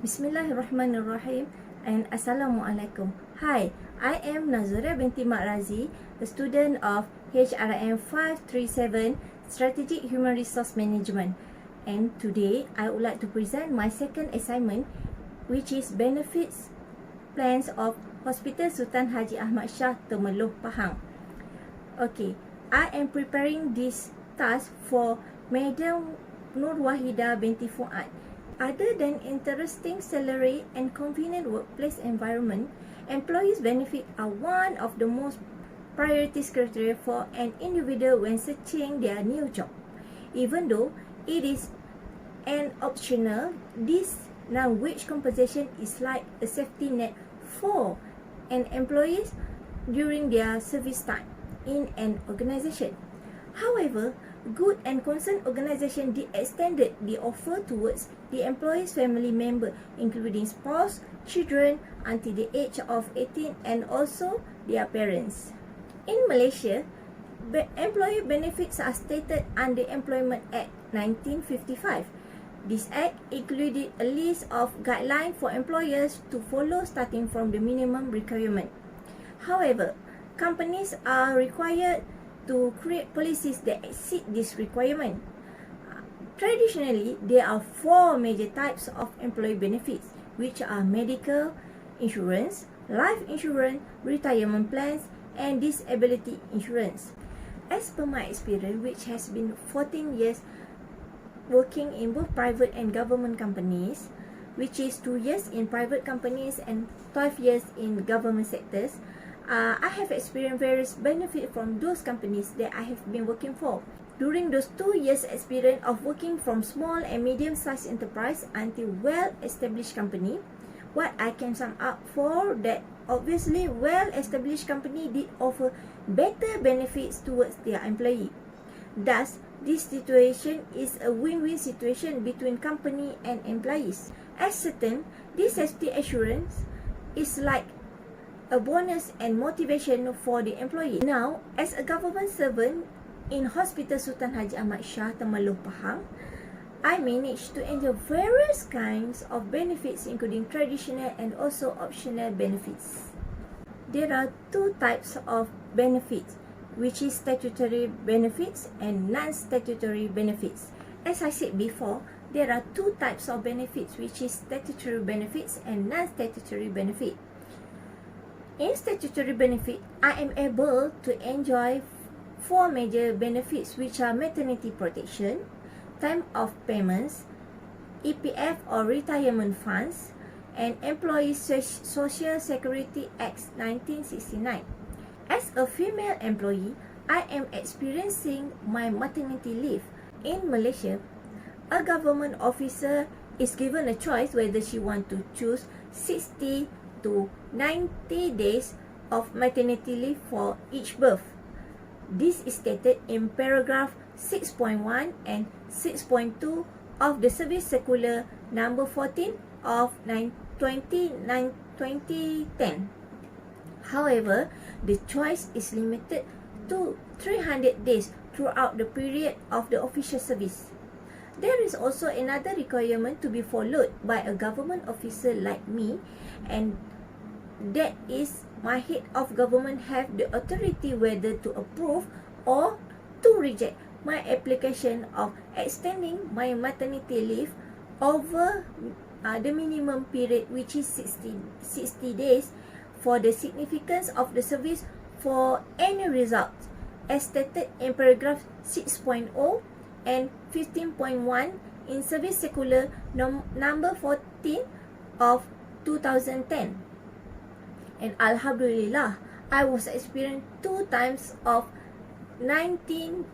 Bismillahirrahmanirrahim and Assalamualaikum. Hi, I am Nazura binti Mak Razi, a student of HRM 537 Strategic Human Resource Management. And today, I would like to present my second assignment, which is Benefits Plans of Hospital Sultan Haji Ahmad Shah, Temerloh, Pahang. Okay, I am preparing this task for Madam Nur Wahida binti Fuad. Other than interesting salary and convenient workplace environment, employees' benefits are one of the most priority criteria for an individual when searching their new job. Even though it is an optional, this non-wage compensation is like a safety net for an employees during their service time in an organization. However, good and concerned organization did extended the offer towards the employee's family member, including spouse, children until the age of 18 and also their parents. In Malaysia, employee benefits are stated under Employment Act 1955. This act included a list of guidelines for employers to follow starting from the minimum requirement. However, companies are required to create policies that exceed this requirement. Traditionally, there are four major types of employee benefits, which are medical insurance, life insurance, retirement plans, and disability insurance. As per my experience, which has been 14 years working in both private and government companies, which is 2 years in private companies and 12 years in government sectors, I have experienced various benefits from those companies that I have been working for. During those 2 years experience of working from small and medium-sized enterprise until well-established company, what I can sum up for that obviously well-established company did offer better benefits towards their employee. Thus, this situation is a win-win situation between company and employees. As certain, this safety assurance is like a bonus and motivation for the employee. Now, as a government servant in Hospital Sultan Haji Ahmad Shah, Temerloh, Pahang, I managed to enjoy various kinds of benefits including traditional and also optional benefits. There are two types of benefits, which is statutory benefits and non-statutory benefits. As I said before, there are two types of benefits, which is statutory benefits and non-statutory benefit. In statutory benefit, I am able to enjoy four major benefits, which are maternity protection, time of payments, EPF or retirement funds, and Employee Social Security Act 1969. As a female employee, I am experiencing my maternity leave. In Malaysia, a government officer is given a choice whether she wants to choose 60 to 90 days of maternity leave for each birth. This is stated in paragraph 6.1 and 6.2 of the Service Circular number 14 of 2010. However, the choice is limited to 300 days throughout the period of the official service. There is also another requirement to be followed by a government officer like me, and that is my head of government have the authority whether to approve or to reject my application of extending my maternity leave over the minimum period, which is 60 days, for the significance of the service for any result, as stated in paragraph 6.0 and 15.1 in Service Circular number 14 of 2010. And Alhamdulillah, I was experienced 2 times of 90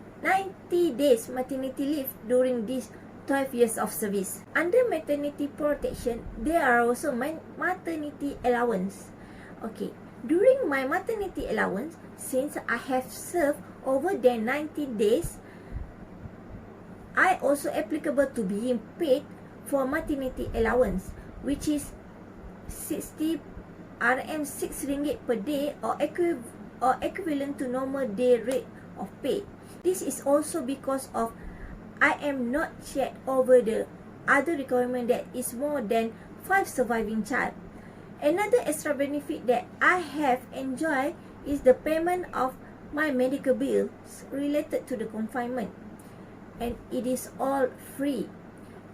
days maternity leave during these 12 years of service. Under maternity protection, there are also maternity allowance. Okay, during my maternity allowance, since I have served over than 90 days, I also applicable to being paid for maternity allowance, which is 60 RM6 ringgit per day or equivalent to normal day rate of pay. This is also because of I am not yet over the other requirement that is more than 5 surviving child. Another extra benefit that I have enjoyed is the payment of my medical bills related to the confinement, and it is all free.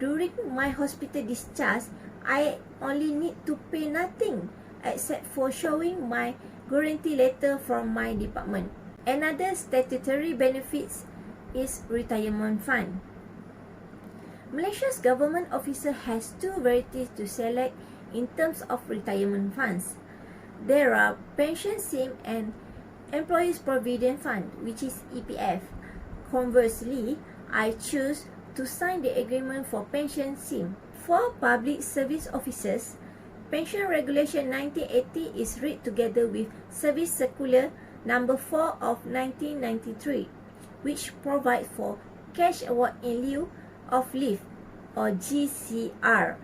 During my hospital discharge, I only need to pay nothing except for showing my guarantee letter from my department. Another statutory benefits is retirement fund. Malaysia's government officer has two varieties to select in terms of retirement funds. There are pension scheme and employees provident fund, which is EPF. Conversely, I choose to sign the agreement for pension scheme. For public service officers, Pension Regulation 1980 is read together with Service Circular Number 4 of 1993, which provides for cash award in lieu of leave, or GCR,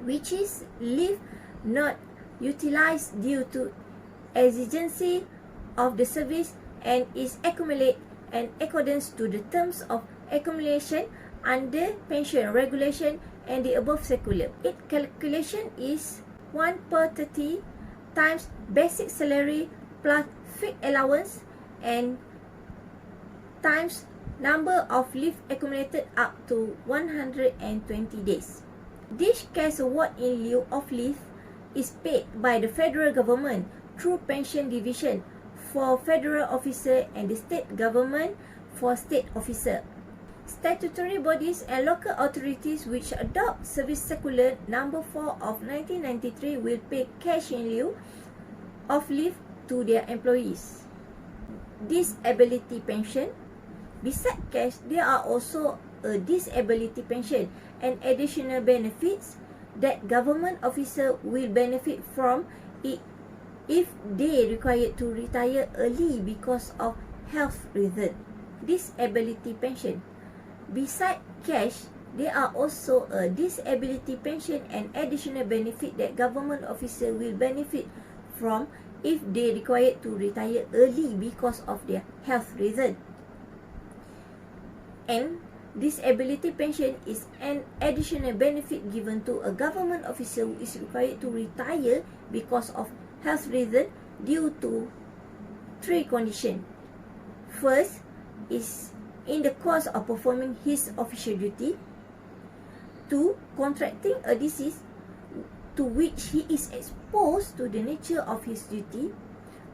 which is leave not utilized due to exigency of the service and is accumulated in accordance to the terms of accumulation under pension regulation and the above circular. Its calculation is 1 per 30 times basic salary plus fixed allowance and times number of leave accumulated up to 120 days. This cash award in lieu of leave is paid by the federal government through pension division for federal officer and the state government for state officer. Statutory bodies and local authorities which adopt Service Circular Number 4 of 1993 will pay cash in lieu of leave to their employees. Disability pension. Besides cash, there are also a disability pension and additional benefits that government officer will benefit from it if they required to retire early because of health reason. Disability pension. Besides cash, there are also a disability pension and additional benefit that government officer will benefit from if they required to retire early because of their health reason. And disability pension is an additional benefit given to a government officer who is required to retire because of health reason due to 3 conditions. First is in the course of performing his official duty. 2. Contracting a disease to which he is exposed to the nature of his duty.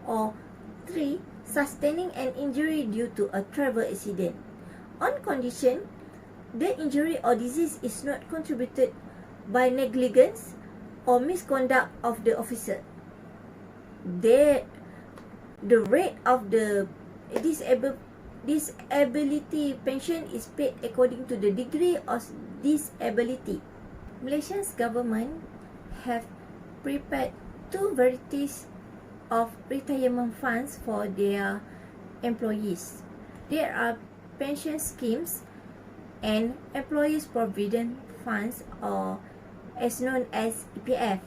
Or 3. Sustaining an injury due to a travel accident. On condition, the injury or disease is not contributed by negligence or misconduct of the officer. The rate of the disability pension is paid according to the degree of disability. Malaysia's government have prepared 2 varieties of retirement funds for their employees. There are pension schemes and employees provident funds, or as known as EPF.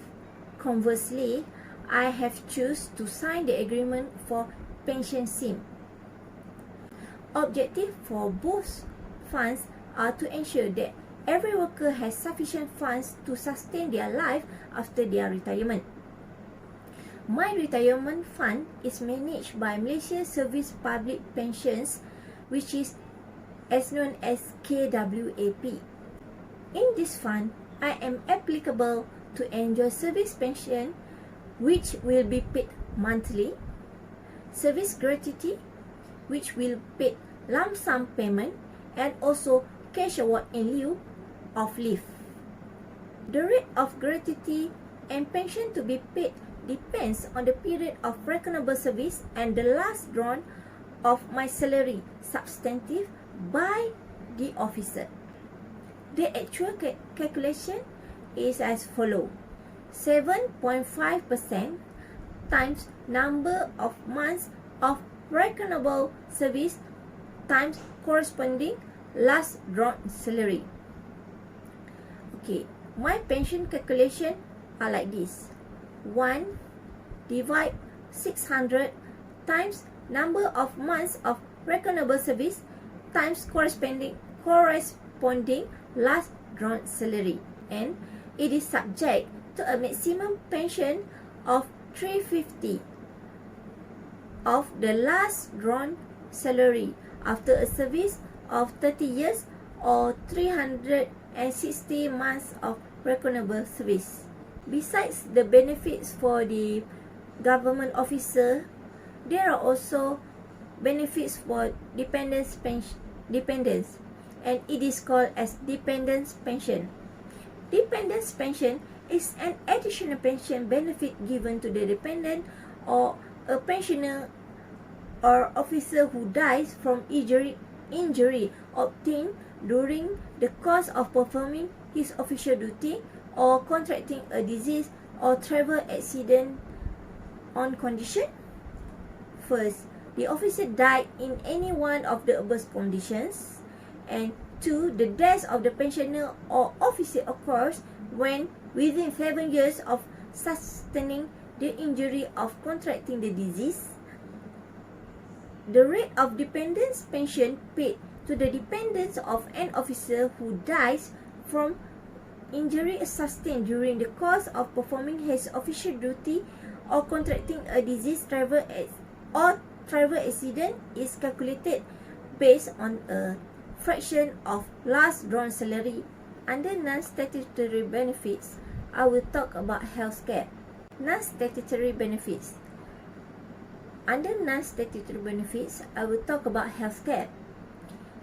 Conversely, I have chosen to sign the agreement for pension scheme. Objective for both funds are to ensure that every worker has sufficient funds to sustain their life after their retirement. My retirement fund is managed by Malaysia Service Public Pensions, which is as known as KWAP. In this fund, I am applicable to enjoy service pension, which will be paid monthly, service gratuity, which will pay lump sum payment, and also cash award in lieu of leave. The rate of gratuity and pension to be paid depends on the period of reckonable service and the last drawn of my salary substantive by the officer. The actual calculation is as follows: 7.5% times number of months of reckonable service times corresponding last drawn salary. Okay, my pension calculation are like this: 1 divide 600 times number of months of reckonable service times corresponding last drawn salary, and It is subject to a maximum pension of 350 of the last drawn salary after a service of 30 years or 360 months of reckonable service. Besides the benefits for the government officer, there are also benefits for dependents, and it is called as dependents pension. Dependents pension is an additional pension benefit given to the dependent or a pensioner or officer who dies from injury obtained during the course of performing his official duty or contracting a disease or travel accident on condition. First, the officer died in any one of the above conditions, and 2. The death of the pensioner or officer occurs when within 7 years of sustaining the injury of contracting the disease. The rate of dependents pension paid to the dependents of an officer who dies from injury sustained during the course of performing his official duty or contracting a disease or travel accident is calculated based on a fraction of last drawn salary. Under non-statutory benefits, I will talk about healthcare. Non-statutory benefits. Under non-statutory benefits, I will talk about healthcare.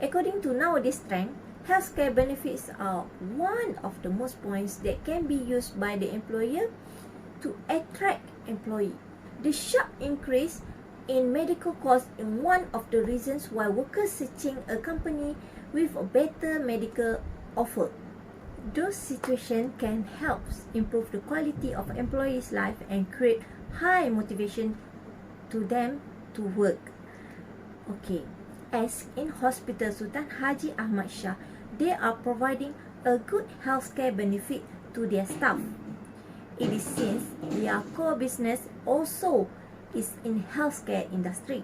According to nowadays trend, healthcare benefits are one of the most points that can be used by the employer to attract employee. The sharp increase in medical costs is one of the reasons why workers searching a company with a better medical offer. Those situations can help improve the quality of employees' life and create high motivation to them to work. Okay, as in Hospital Sultan Haji Ahmad Shah, they are providing a good healthcare benefit to their staff. It is since their core business also is in healthcare industry.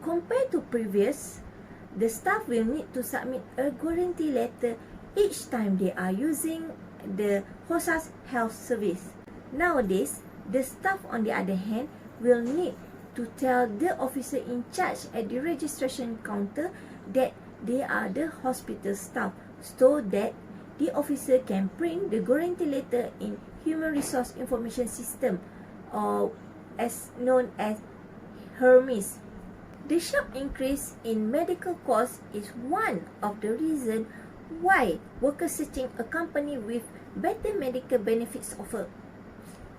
Compared to previous, the staff will need to submit a guarantee letter each time they are using the HOSA's health service. Nowadays, the staff on the other hand will need to tell the officer in charge at the registration counter that they are the hospital staff, so that the officer can print the guarantee letter in Human Resource Information System, or as known as Hermes. The sharp increase in medical costs is one of the reasons why workers searching a company with better medical benefits offer.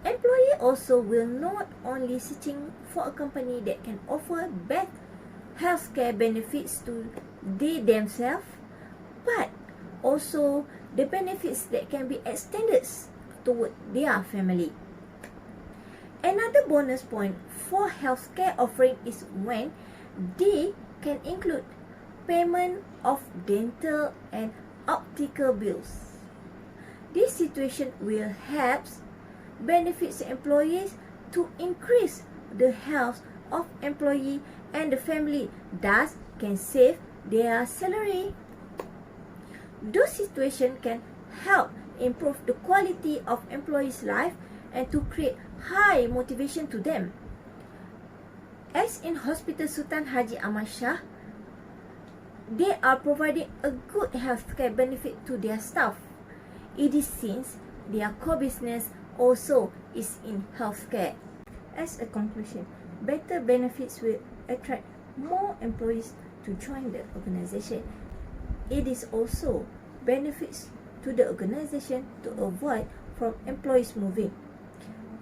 Employee also will not only searching for a company that can offer better healthcare benefits to they themselves, but also the benefits that can be extended toward their family. Another bonus point for healthcare offering is when they can include payment of dental and optical bills. This situation will help benefits employees to increase the health of employee and the family, thus can save their salary. Those situations can help improve the quality of employees' life and to create high motivation to them. As in Hospital Sultan Haji Ahmad Shah, they are providing a good healthcare benefit to their staff. It is since their core business also is in healthcare. As a conclusion, better benefits will attract more employees to join the organization. It is also benefits to the organization to avoid from employees moving.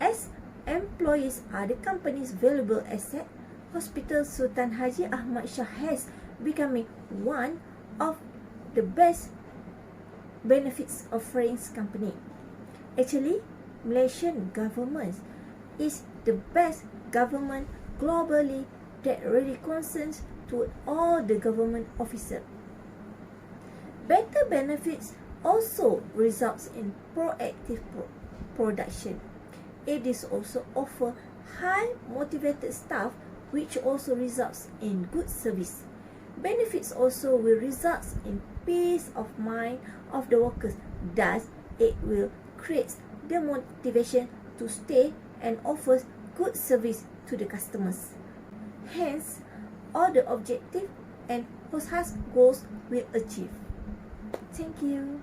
As employees are the company's valuable asset, Hospital Sultan Haji Ahmad Shah has becoming one of the best benefits offerings company. Actually, Malaysian government is the best government globally that really concerns to all the government officers. Better benefits also results in proactive production. It is also offer high motivated staff, which also results in good service. Benefits also will result in peace of mind of the workers, thus it will creates the motivation to stay and offers good service to the customers. Hence, all the objective and host goals will achieve. Thank you.